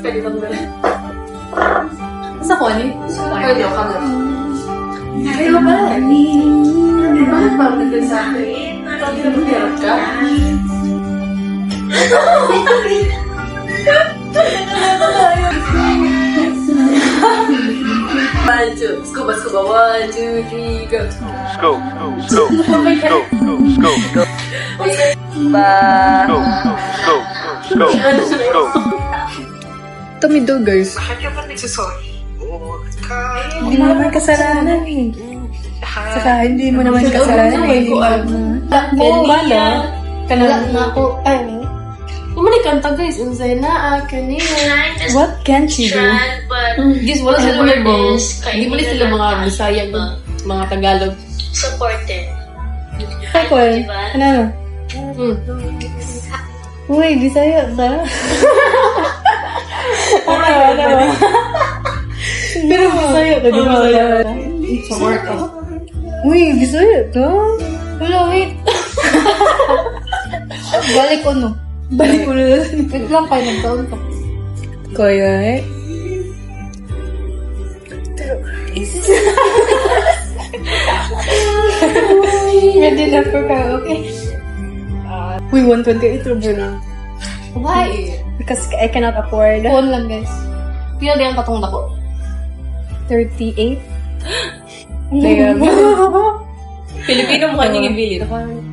Pwede lang gano'n. Sa ko, ano? Pwede ako ka ayaw ba? Bakit parang nagdag sa akin? Bakit na mag-hirap ka? One, two, scuba, scuba, 1, 2, 3, go. Scoop, scoop, scoop, scoop, scoop, Ba? scoop, scoop, scoop. Tumido, guys. Bakit ka ba nagsasorry? Hindi mo naman kasalanan eh. Saka hindi mo naman kasalanan eh. Mo, bala? Kanala na ako. Ay, umali kanta guys. Unsay na kanina. What can't you do? Guys, wala sila mga boss. Hindi mo sila mga Bisaya, mga Tagalog. Supported. Ako eh. Ano? Uy, Bisaya ba? Ano? Pero Bisaya ka, di ba? Support ka. Uy, Bisaya ka? Wala, wait. Balik ko no. Balik ko na. Wait lang kayo, nagtaon ka. Kaya eh. Ready na for karaoke. Uy, 128 ruble na. Why? Because I cannot afford Phone lang guys. Pila din ang katong dako. 38. Damn. Pilipino mo kanyang ibili.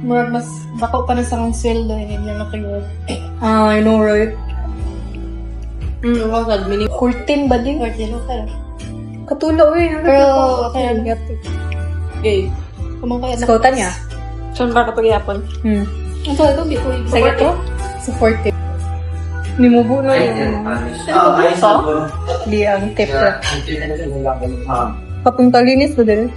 Murag mas dako pa na sa kong sweldo. Hindi na kayo. I know, right? Wag sad mini. 14 ba din? 14 okay lang. Katulo eh. Pero okay lang. Okay. Kumangkaya na. Skautan niya? Saan ba kapag yapon? Ang so ito, biko. Sige to? Sa 40. Nimubo na yun. Di ang tip na. Papunta linis ko din.